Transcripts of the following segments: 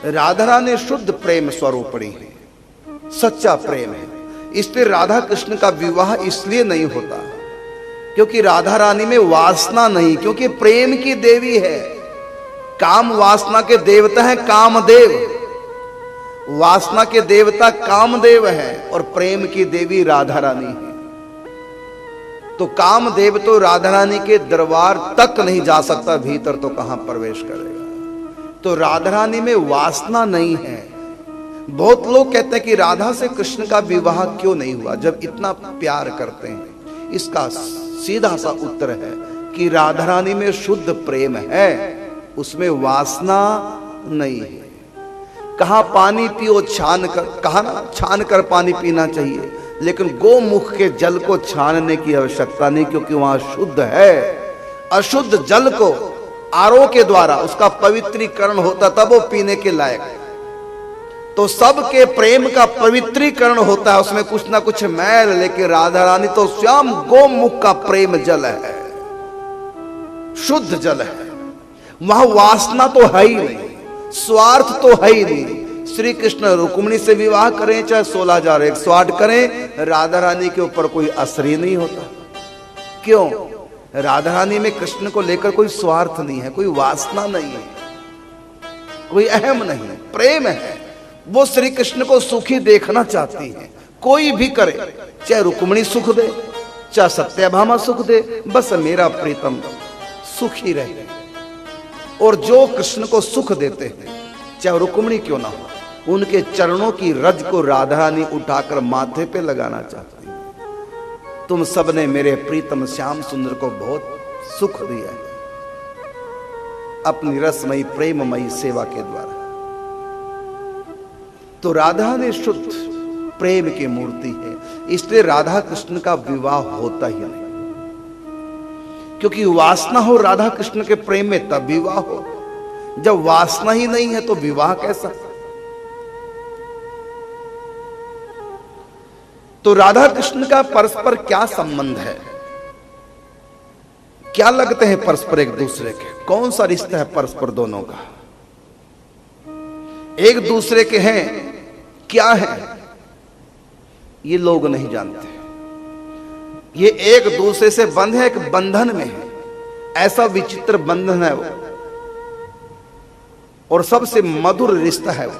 राधा रानी शुद्ध प्रेम स्वरूपणी है, सच्चा प्रेम है। इसलिए राधा कृष्ण का विवाह इसलिए नहीं होता क्योंकि राधा रानी में वासना नहीं, क्योंकि प्रेम की देवी है। काम वासना के देवता है कामदेव, वासना के देवता कामदेव है और प्रेम की देवी राधा रानी है। तो कामदेव तो राधा रानी के दरबार तक नहीं जा सकता, भीतर तो कहां प्रवेश करेगा। तो राधा रानी में वासना नहीं है। बहुत लोग कहते हैं कि राधा से कृष्ण का विवाह क्यों नहीं हुआ जब इतना प्यार करते हैं। इसका सीधा सा उत्तर है कि राधा रानी में शुद्ध प्रेम है, उसमें वासना नहीं है। कहा पानी पियो छान कर, कहा ना छान कर पानी पीना चाहिए, लेकिन गोमुख के जल को छानने की आवश्यकता नहीं, क्योंकि वहां शुद्ध है। अशुद्ध जल को आरओ के द्वारा उसका पवित्रीकरण होता तब वो पीने के लायक है। तो सबके प्रेम का पवित्रीकरण होता है, उसमें कुछ ना कुछ मैल, लेकिन राधा रानी तो स्वयं गोमुख का प्रेम जल है, शुद्ध जल है। वहां वासना तो है ही नहीं, स्वार्थ तो है ही नहीं। श्री कृष्ण रुक्मिणी से विवाह करें चाहे 16,108 करें, राधा रानी के ऊपर कोई असर ही नहीं होता। क्यों? राधा रानी में कृष्ण को लेकर कोई स्वार्थ नहीं है, कोई वासना नहीं है, कोई अहम नहीं है, प्रेम है। वो श्री कृष्ण को सुखी देखना चाहती है, कोई भी करे, चाहे रुक्मिणी सुख दे चाहे सत्यभामा सुख दे, बस मेरा प्रीतम सुखी रहे। और जो कृष्ण को सुख देते हैं, चाहे रुक्मिणी क्यों ना हो, उनके चरणों की रज को राधा रानी उठाकर माथे पे लगाना चाहती है। तुम सबने मेरे प्रीतम श्याम सुंदर को बहुत सुख दिया है अपनी रसमयी प्रेममयी सेवा के द्वारा। तो राधा ने शुद्ध प्रेम की मूर्ति है, इसलिए राधा कृष्ण का विवाह होता ही नहीं। क्योंकि वासना हो राधा कृष्ण के प्रेम में तब विवाह हो, जब वासना ही नहीं है तो विवाह कैसा? तो राधा कृष्ण का परस्पर क्या संबंध है, क्या लगते हैं परस्पर एक दूसरे के, कौन सा रिश्ता है परस्पर दोनों का? एक दूसरे के हैं, क्या है ये लोग नहीं जानते। ये एक दूसरे से बंध है, एक बंधन में है, ऐसा विचित्र बंधन है वो, और सबसे मधुर रिश्ता है वो।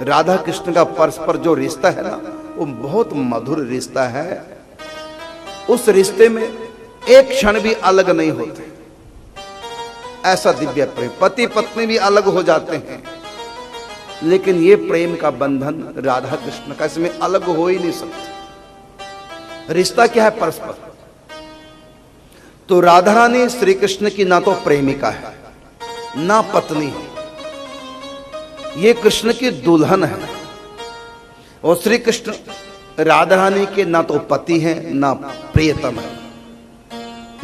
राधा कृष्ण का परस्पर जो रिश्ता है ना, वो बहुत मधुर रिश्ता है। उस रिश्ते में एक क्षण भी अलग नहीं होते, ऐसा दिव्य प्रेम। पति पत्नी भी अलग हो जाते हैं, लेकिन ये प्रेम का बंधन राधा कृष्ण का, इसमें अलग हो ही नहीं सकते। रिश्ता क्या है? परस्पर। तो राधा रानी श्री कृष्ण की ना तो प्रेमिका है ना पत्नी है, ये कृष्ण की दुल्हन है। और श्री कृष्ण राधा रानी के ना तो पति हैं ना प्रियतम है,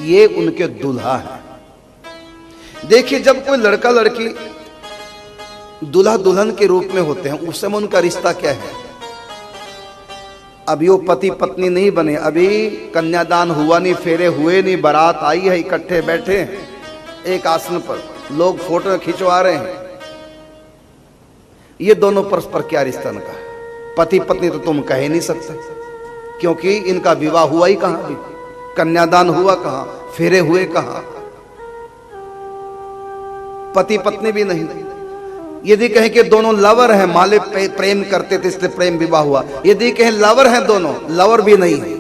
ये उनके दुल्हा है। देखिए, जब कोई लड़का लड़की दूल्हा दुल्हन के रूप में होते हैं, उस समय उनका रिश्ता क्या है? अभी वो पति पत्नी नहीं बने, अभी कन्यादान हुआ नहीं, फेरे हुए नहीं, बारात आई है, इकट्ठे बैठे हैं एक आसन पर, लोग फोटो खिंचवा रहे हैं। ये दोनों परस्पर क्या रिश्ता इनका? पति पत्नी तो तुम कह ही नहीं सकते, क्योंकि इनका विवाह हुआ ही कहां, भी कन्यादान हुआ कहां, फेरे हुए कहां, पति पत्नी भी नहीं। यदि कहें कि दोनों लवर हैं, माले प्रेम करते थे इसलिए प्रेम विवाह हुआ, यदि कहें लवर हैं दोनों, लवर भी नहीं है।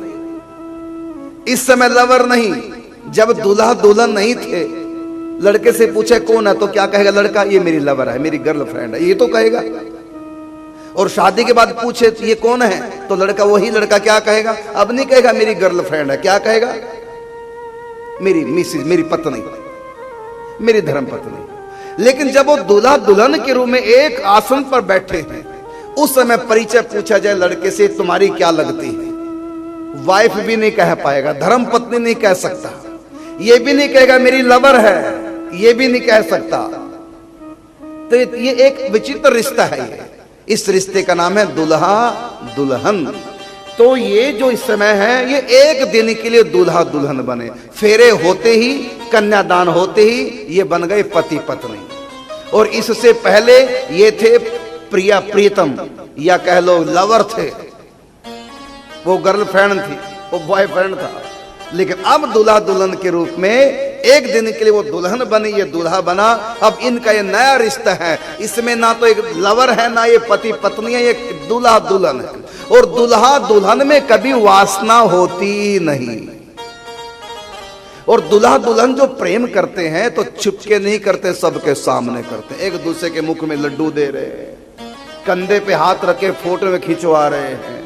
इस समय लवर नहीं, जब दूल्हा दुल्हन नहीं थे, लड़के से पूछे कौन है तो क्या कहेगा लड़का? ये मेरी लवर है, मेरी गर्लफ्रेंड है, ये तो कहेगा। और शादी के बाद पूछे ये कौन है तो लड़का, वही लड़का क्या कहेगा? अब नहीं कहेगा मेरी गर्लफ्रेंड है, क्या कहेगा? मेरी मिसेज, मेरी पत्नी, मेरी धर्म पत्नी। लेकिन जब वो दूल्हा दुल्हन के रूप में एक आसन पर बैठे हैं, उस समय परिचय पूछा जाए लड़के से, तुम्हारी क्या लगती है? वाइफ भी नहीं कह पाएगा, धर्म पत्नी नहीं कह सकता, ये भी नहीं कहेगा मेरी लवर है, ये भी नहीं कह सकता। तो ये एक विचित्र रिश्ता है। ये इस रिश्ते का नाम है दुल्हा दुल्हन। तो ये जो इस समय है, ये एक दिन के लिए दूल्हा दुल्हन बने, फेरे होते ही, कन्यादान होते ही ये बन गए पति पत्नी। और इससे पहले ये थे प्रिया प्रीतम, या कह लो लवर थे, वो गर्लफ्रेंड थी, वो बॉयफ्रेंड था। लेकिन अब दूल्हा दुल्हन के रूप में एक दिन के लिए वो दुल्हन बनी, ये दूल्हा बना। अब इनका ये नया रिश्ता है, इसमें ना तो एक लवर है, ना ये पति पत्नी है, ये दूल्हा दुल्हन है। और दूल्हा दुल्हन में कभी वासना होती नहीं। और दूल्हा दुल्हन जो प्रेम करते हैं तो छुपके नहीं करते, सबके सामने करते हैं। एक दूसरे के मुख में लड्डू दे रहे हैं, कंधे पे हाथ रखे फोटो में खिंचवा रहे हैं,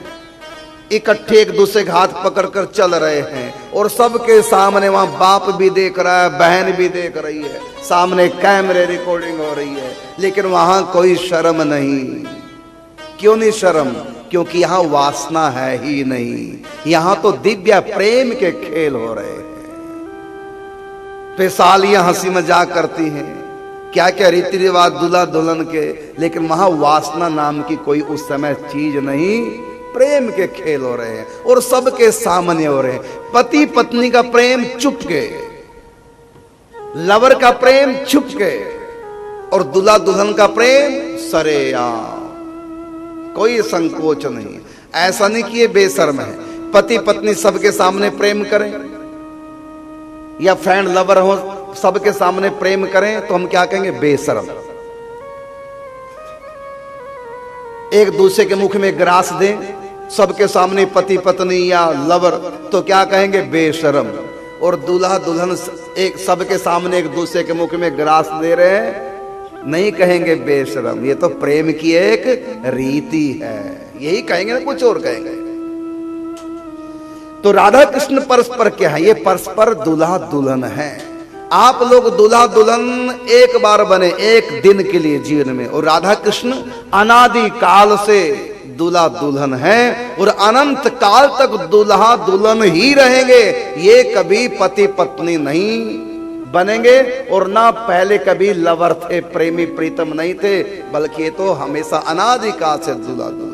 इकट्ठे एक दूसरे के हाथ पकड़कर चल रहे हैं। और सबके सामने वहां बाप भी देख रहा है, बहन भी देख रही है, सामने कैमरे रिकॉर्डिंग हो रही है, लेकिन वहां कोई शर्म नहीं। क्यों नहीं शर्म? क्योंकि यहां वासना है ही नहीं, यहां तो दिव्य प्रेम के खेल हो रहे हैं। पेशालियां हंसी मजाक करती हैं, क्या क्या रीति रिवाज दूल्हा दुल्हन के, लेकिन वहां वासना नाम की कोई उस समय चीज नहीं। प्रेम के खेल हो रहे हैं और सबके सामने हो रहे हैं। पति पत्नी का प्रेम चुप के, लवर का प्रेम छुप के, और दूल्हा दुल्हन का प्रेम सरेआम, कोई संकोच नहीं। ऐसा नहीं कि ये बेशर्म है। पति पत्नी सबके सामने प्रेम करें, या फ्रेंड लवर हो सबके सामने प्रेम करें, तो हम क्या कहेंगे? बेशर्म। एक दूसरे के मुख में ग्रास दें सबके सामने, पति पत्नी या लवर, तो क्या कहेंगे? बेशर्म। और दूल्हा दुल्हन एक सबके सामने एक दूसरे के मुख में ग्रास दे रहे हैं, नहीं कहेंगे बेशर्म। ये तो प्रेम की एक रीति है, यही कहेंगे ना, कुछ और कहेंगे? तो राधा कृष्ण परस्पर क्या है? ये परस्पर दूल्हा दुल्हन है। आप लोग दूल्हा दुल्हन एक बार बने, एक दिन के लिए जीवन में, और राधा कृष्ण अनादि काल से दूल्हा दुल्हन है और अनंत काल तक दूल्हा दुल्हन ही रहेंगे। ये कभी पति पत्नी नहीं बनेंगे, और ना पहले कभी लवर थे, प्रेमी प्रीतम नहीं थे, बल्कि ये तो हमेशा अनादि काल से दूल्हा दुल्हन।